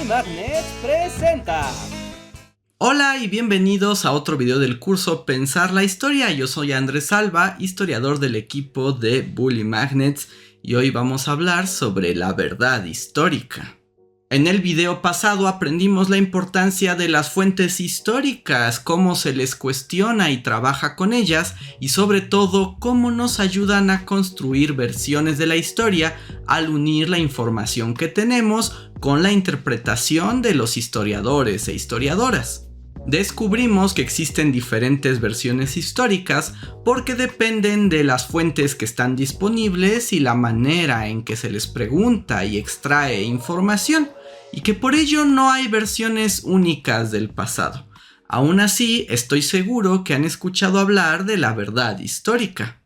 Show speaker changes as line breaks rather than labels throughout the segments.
Magnet presenta.
Hola y bienvenidos a otro video del curso Pensar la Historia. Yo soy Andrés Alba, historiador del equipo de Bully Magnets, y hoy vamos a hablar sobre la verdad histórica. En el video pasado aprendimos la importancia de las fuentes históricas, cómo se les cuestiona y trabaja con ellas, y sobre todo cómo nos ayudan a construir versiones de la historia al unir la información que tenemos con la interpretación de los historiadores e historiadoras. Descubrimos que existen diferentes versiones históricas porque dependen de las fuentes que están disponibles y la manera en que se les pregunta y extrae información, y que por ello no hay versiones únicas del pasado. Aún así, estoy seguro que han escuchado hablar de la verdad histórica.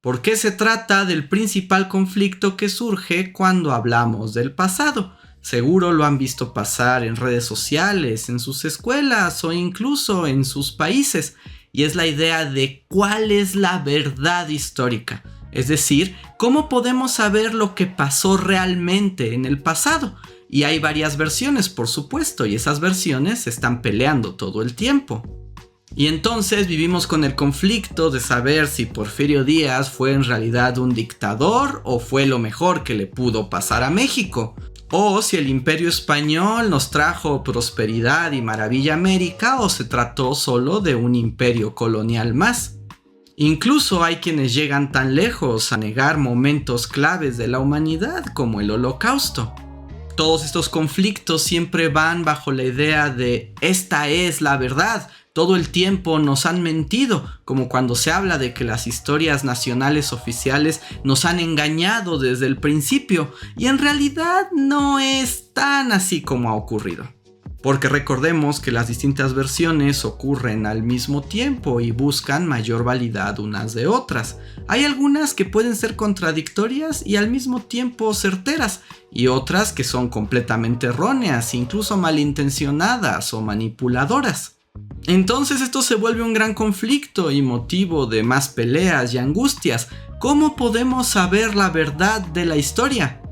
¿Por qué se trata del principal conflicto que surge cuando hablamos del pasado? Seguro lo han visto pasar en redes sociales, en sus escuelas o incluso en sus países, y es la idea de cuál es la verdad histórica, es decir, cómo podemos saber lo que pasó realmente en el pasado. Y hay varias versiones, por supuesto, y esas versiones se están peleando todo el tiempo. Y entonces vivimos con el conflicto de saber si Porfirio Díaz fue en realidad un dictador o fue lo mejor que le pudo pasar a México. O si el Imperio Español nos trajo prosperidad y maravilla a América, o se trató solo de un imperio colonial más. Incluso hay quienes llegan tan lejos a negar momentos claves de la humanidad como el Holocausto. Todos estos conflictos siempre van bajo la idea de esta es la verdad. Todo el tiempo nos han mentido, como cuando se habla de que las historias nacionales oficiales nos han engañado desde el principio, y en realidad no es tan así como ha ocurrido. Porque recordemos que las distintas versiones ocurren al mismo tiempo y buscan mayor validad unas de otras. Hay algunas que pueden ser contradictorias y al mismo tiempo certeras, y otras que son completamente erróneas, incluso malintencionadas o manipuladoras. Entonces esto se vuelve un gran conflicto y motivo de más peleas y angustias. ¿Cómo podemos saber la verdad de la historia?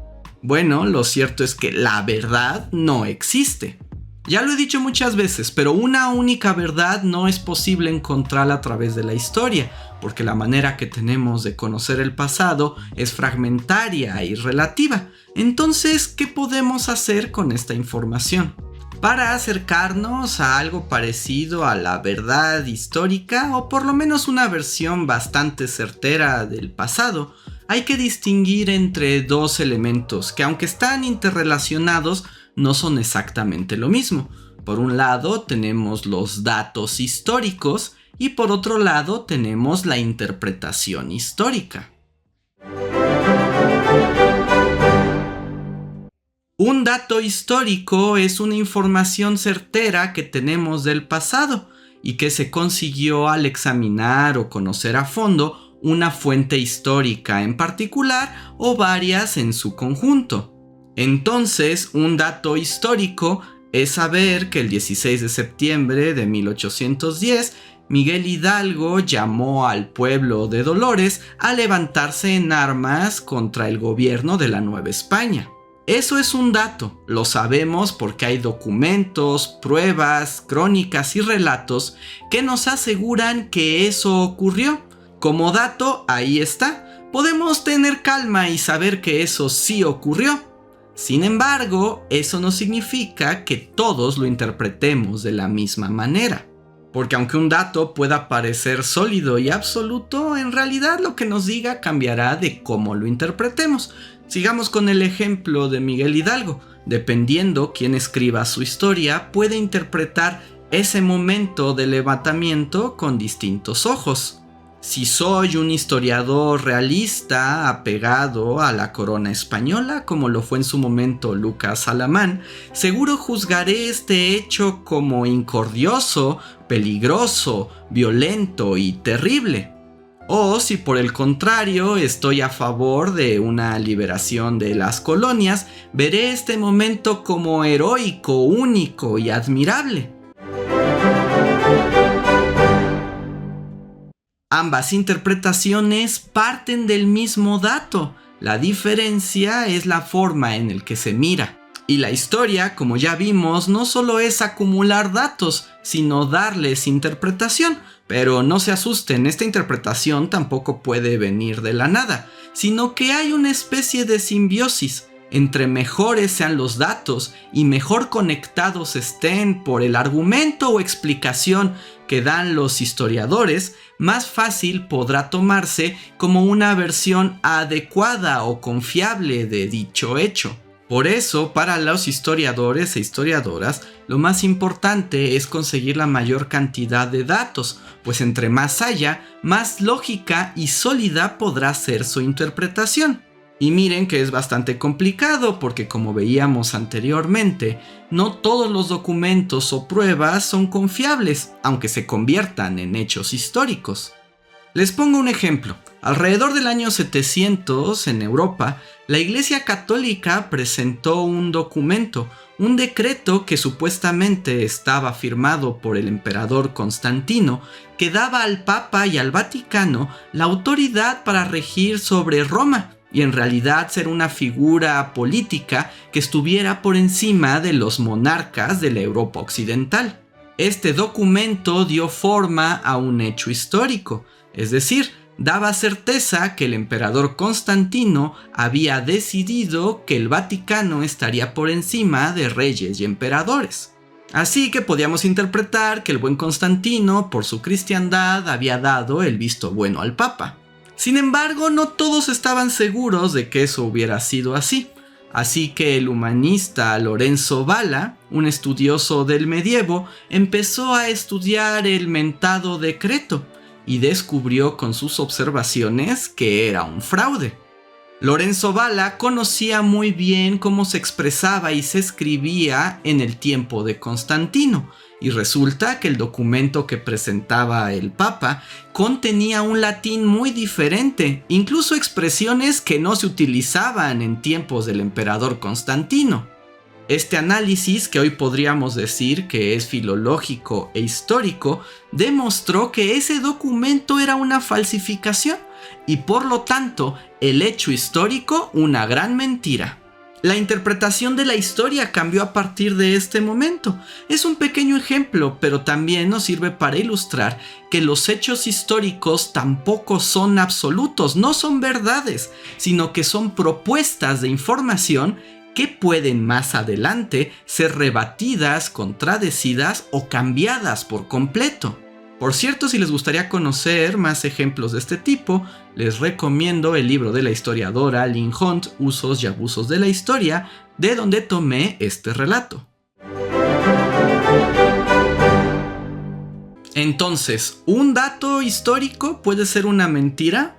Bueno, lo cierto es que la verdad no existe. Ya lo he dicho muchas veces, pero una única verdad no es posible encontrar a través de la historia, porque la manera que tenemos de conocer el pasado es fragmentaria y relativa. Entonces, ¿qué podemos hacer con esta información? Para acercarnos a algo parecido a la verdad histórica, o por lo menos una versión bastante certera del pasado, hay que distinguir entre dos elementos que, aunque están interrelacionados, no son exactamente lo mismo. Por un lado tenemos los datos históricos y por otro lado tenemos la interpretación histórica. Un dato histórico es una información certera que tenemos del pasado y que se consiguió al examinar o conocer a fondo una fuente histórica en particular o varias en su conjunto. Entonces, un dato histórico es saber que el 16 de septiembre de 1810, Miguel Hidalgo llamó al pueblo de Dolores a levantarse en armas contra el gobierno de la Nueva España. Eso es un dato, lo sabemos porque hay documentos, pruebas, crónicas y relatos que nos aseguran que eso ocurrió. Como dato, ahí está. Podemos tener calma y saber que eso sí ocurrió. Sin embargo, eso no significa que todos lo interpretemos de la misma manera. Porque aunque un dato pueda parecer sólido y absoluto, en realidad lo que nos diga cambiará de cómo lo interpretemos. Sigamos con el ejemplo de Miguel Hidalgo. Dependiendo quién escriba su historia, puede interpretar ese momento de levantamiento con distintos ojos. Si soy un historiador realista apegado a la corona española, como lo fue en su momento Lucas Alamán, seguro juzgaré este hecho como incordioso, peligroso, violento y terrible. O si por el contrario estoy a favor de una liberación de las colonias, veré este momento como heroico, único y admirable. Ambas interpretaciones parten del mismo dato. La diferencia es la forma en la que se mira. Y la historia, como ya vimos, no solo es acumular datos, sino darles interpretación. Pero no se asusten, esta interpretación tampoco puede venir de la nada, sino que hay una especie de simbiosis. Entre mejores sean los datos y mejor conectados estén por el argumento o explicación que dan los historiadores, más fácil podrá tomarse como una versión adecuada o confiable de dicho hecho. Por eso, para los historiadores e historiadoras, lo más importante es conseguir la mayor cantidad de datos, pues entre más haya, más lógica y sólida podrá ser su interpretación. Y miren que es bastante complicado porque, como veíamos anteriormente, no todos los documentos o pruebas son confiables, aunque se conviertan en hechos históricos. Les pongo un ejemplo. Alrededor del año 700 en Europa, la Iglesia Católica presentó un documento, un decreto que supuestamente estaba firmado por el emperador Constantino, que daba al Papa y al Vaticano la autoridad para regir sobre Roma y en realidad ser una figura política que estuviera por encima de los monarcas de la Europa occidental. Este documento dio forma a un hecho histórico, es decir, daba certeza que el emperador Constantino había decidido que el Vaticano estaría por encima de reyes y emperadores. Así que podíamos interpretar que el buen Constantino, por su cristiandad, había dado el visto bueno al Papa. Sin embargo, no todos estaban seguros de que eso hubiera sido así. Así que el humanista Lorenzo Valla, un estudioso del medievo, empezó a estudiar el mentado decreto y descubrió con sus observaciones que era un fraude. Lorenzo Valla conocía muy bien cómo se expresaba y se escribía en el tiempo de Constantino, y resulta que el documento que presentaba el Papa contenía un latín muy diferente, incluso expresiones que no se utilizaban en tiempos del emperador Constantino. Este análisis, que hoy podríamos decir que es filológico e histórico, demostró que ese documento era una falsificación y por lo tanto el hecho histórico una gran mentira. La interpretación de la historia cambió a partir de este momento. Es un pequeño ejemplo, pero también nos sirve para ilustrar que los hechos históricos tampoco son absolutos, no son verdades, sino que son propuestas de información que pueden más adelante ser rebatidas, contradecidas o cambiadas por completo. Por cierto, si les gustaría conocer más ejemplos de este tipo, les recomiendo el libro de la historiadora Lynn Hunt, Usos y abusos de la historia, de donde tomé este relato. Entonces, ¿un dato histórico puede ser una mentira?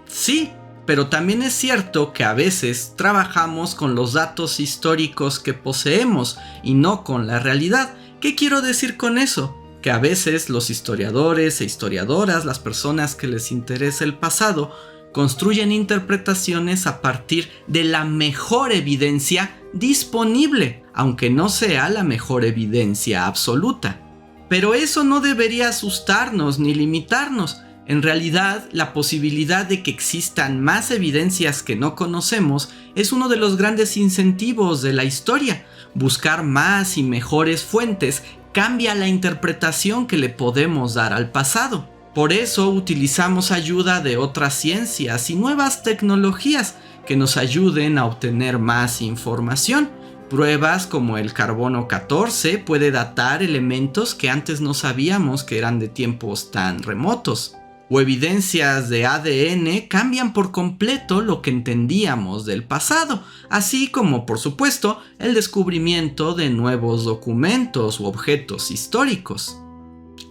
Sí, pero también es cierto que a veces trabajamos con los datos históricos que poseemos y no con la realidad. ¿Qué quiero decir con eso? Que a veces los historiadores e historiadoras, las personas que les interesa el pasado, construyen interpretaciones a partir de la mejor evidencia disponible, aunque no sea la mejor evidencia absoluta. Pero eso no debería asustarnos ni limitarnos. En realidad, la posibilidad de que existan más evidencias que no conocemos es uno de los grandes incentivos de la historia. Buscar más y mejores fuentes cambia la interpretación que le podemos dar al pasado. Por eso utilizamos ayuda de otras ciencias y nuevas tecnologías que nos ayuden a obtener más información. Pruebas como el carbono 14 puede datar elementos que antes no sabíamos que eran de tiempos tan remotos. O evidencias de ADN cambian por completo lo que entendíamos del pasado, así como, por supuesto, el descubrimiento de nuevos documentos u objetos históricos.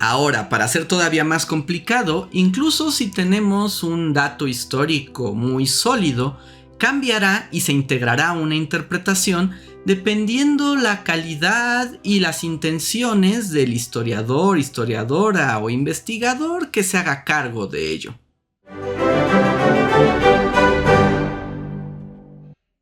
Ahora, para ser todavía más complicado, incluso si tenemos un dato histórico muy sólido, cambiará y se integrará una interpretación dependiendo la calidad y las intenciones del historiador, historiadora o investigador que se haga cargo de ello.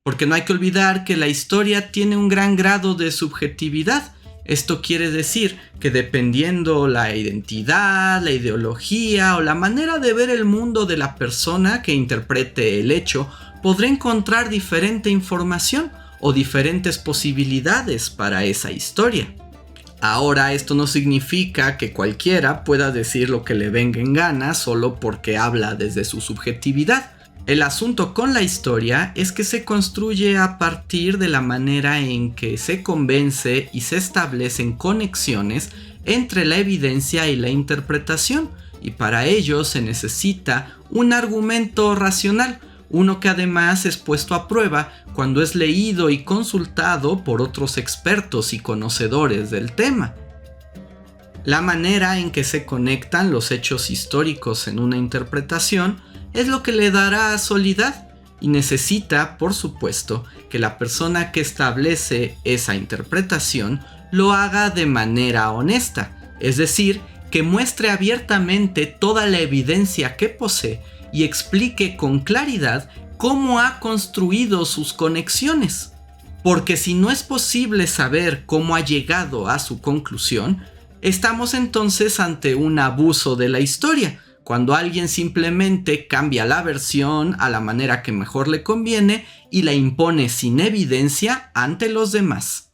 Porque no hay que olvidar que la historia tiene un gran grado de subjetividad. Esto quiere decir que dependiendo la identidad, la ideología o la manera de ver el mundo de la persona que interprete el hecho, podrá encontrar diferente información o diferentes posibilidades para esa historia. Ahora, esto no significa que cualquiera pueda decir lo que le venga en gana solo porque habla desde su subjetividad. El asunto con la historia es que se construye a partir de la manera en que se convence y se establecen conexiones entre la evidencia y la interpretación, y para ello se necesita un argumento racional, uno que además es puesto a prueba cuando es leído y consultado por otros expertos y conocedores del tema. La manera en que se conectan los hechos históricos en una interpretación es lo que le dará solidez y necesita, por supuesto, que la persona que establece esa interpretación lo haga de manera honesta, es decir, que muestre abiertamente toda la evidencia que posee y explique con claridad cómo ha construido sus conexiones. Porque si no es posible saber cómo ha llegado a su conclusión, estamos entonces ante un abuso de la historia, cuando alguien simplemente cambia la versión a la manera que mejor le conviene y la impone sin evidencia ante los demás.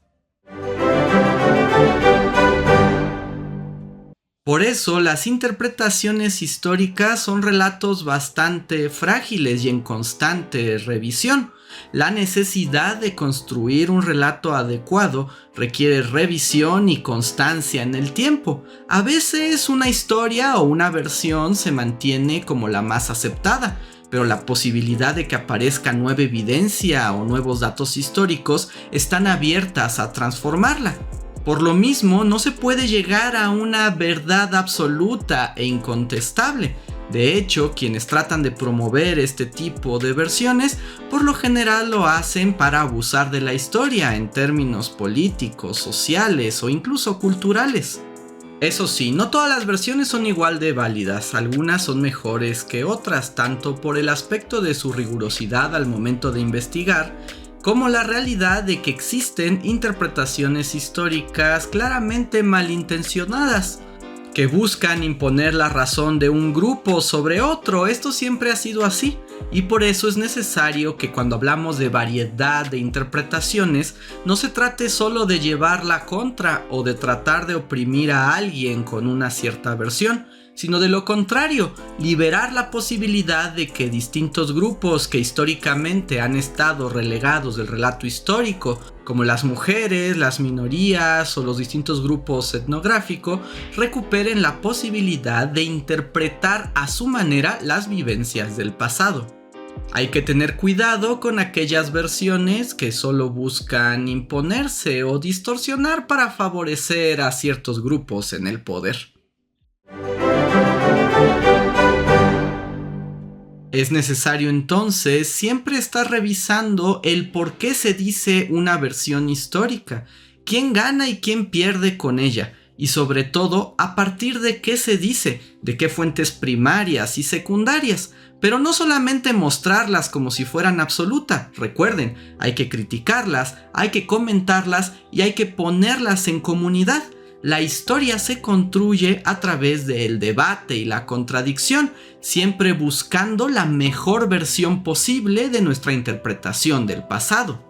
Por eso, las interpretaciones históricas son relatos bastante frágiles y en constante revisión. La necesidad de construir un relato adecuado requiere revisión y constancia en el tiempo. A veces una historia o una versión se mantiene como la más aceptada, pero la posibilidad de que aparezca nueva evidencia o nuevos datos históricos están abiertas a transformarla. Por lo mismo, no se puede llegar a una verdad absoluta e incontestable. De hecho, quienes tratan de promover este tipo de versiones, por lo general lo hacen para abusar de la historia en términos políticos, sociales o incluso culturales. Eso sí, no todas las versiones son igual de válidas, algunas son mejores que otras, tanto por el aspecto de su rigurosidad al momento de investigar, como la realidad de que existen interpretaciones históricas claramente malintencionadas, que buscan imponer la razón de un grupo sobre otro. Esto siempre ha sido así, y por eso es necesario que cuando hablamos de variedad de interpretaciones, no se trate solo de llevar la contra o de tratar de oprimir a alguien con una cierta versión, sino de lo contrario, liberar la posibilidad de que distintos grupos que históricamente han estado relegados del relato histórico, como las mujeres, las minorías o los distintos grupos etnográficos, recuperen la posibilidad de interpretar a su manera las vivencias del pasado. Hay que tener cuidado con aquellas versiones que solo buscan imponerse o distorsionar para favorecer a ciertos grupos en el poder. Es necesario entonces siempre estar revisando el por qué se dice una versión histórica, quién gana y quién pierde con ella, y sobre todo a partir de qué se dice, de qué fuentes primarias y secundarias, pero no solamente mostrarlas como si fueran absolutas. Recuerden, hay que criticarlas, hay que comentarlas y hay que ponerlas en comunidad. La historia se construye a través del debate y la contradicción, siempre buscando la mejor versión posible de nuestra interpretación del pasado.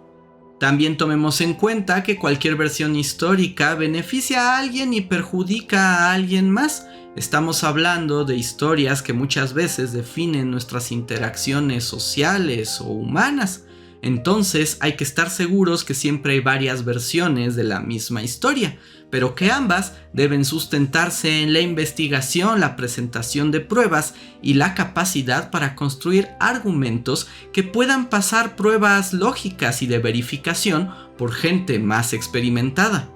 También tomemos en cuenta que cualquier versión histórica beneficia a alguien y perjudica a alguien más. Estamos hablando de historias que muchas veces definen nuestras interacciones sociales o humanas. Entonces hay que estar seguros que siempre hay varias versiones de la misma historia, pero que ambas deben sustentarse en la investigación, la presentación de pruebas y la capacidad para construir argumentos que puedan pasar pruebas lógicas y de verificación por gente más experimentada.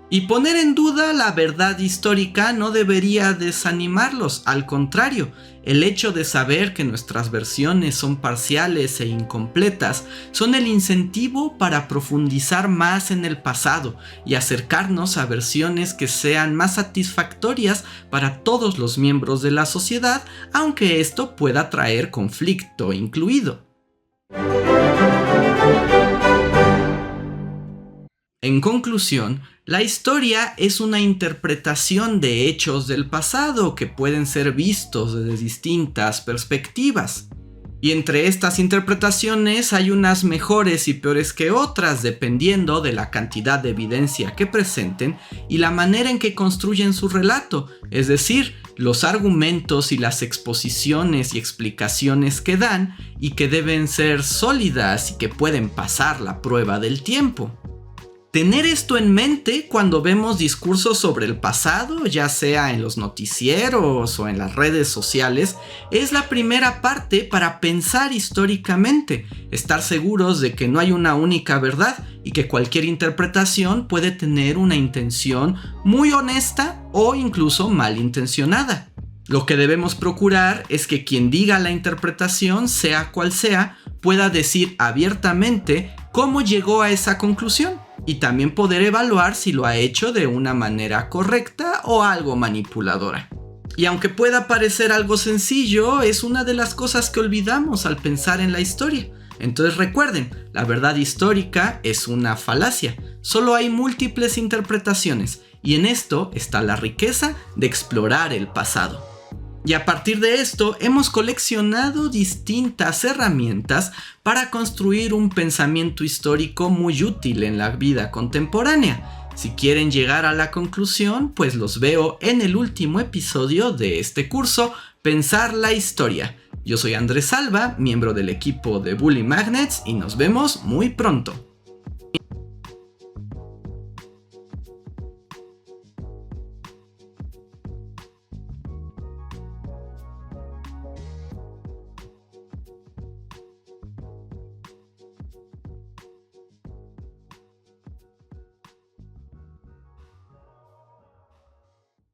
Y poner en duda la verdad histórica no debería desanimarlos, al contrario, el hecho de saber que nuestras versiones son parciales e incompletas son el incentivo para profundizar más en el pasado y acercarnos a versiones que sean más satisfactorias para todos los miembros de la sociedad, aunque esto pueda traer conflicto incluido. En conclusión, la historia es una interpretación de hechos del pasado que pueden ser vistos desde distintas perspectivas. Y entre estas interpretaciones hay unas mejores y peores que otras, dependiendo de la cantidad de evidencia que presenten y la manera en que construyen su relato, es decir, los argumentos y las exposiciones y explicaciones que dan y que deben ser sólidas y que pueden pasar la prueba del tiempo. Tener esto en mente cuando vemos discursos sobre el pasado, ya sea en los noticieros o en las redes sociales, es la primera parte para pensar históricamente, estar seguros de que no hay una única verdad y que cualquier interpretación puede tener una intención muy honesta o incluso malintencionada. Lo que debemos procurar es que quien diga la interpretación, sea cual sea, pueda decir abiertamente cómo llegó a esa conclusión y también poder evaluar si lo ha hecho de una manera correcta o algo manipuladora. Y aunque pueda parecer algo sencillo, es una de las cosas que olvidamos al pensar en la historia. Entonces recuerden, la verdad histórica es una falacia, solo hay múltiples interpretaciones y en esto está la riqueza de explorar el pasado. Y a partir de esto hemos coleccionado distintas herramientas para construir un pensamiento histórico muy útil en la vida contemporánea. Si quieren llegar a la conclusión, pues los veo en el último episodio de este curso, Pensar la Historia. Yo soy Andrés Salva, miembro del equipo de Bully Magnets y nos vemos muy pronto.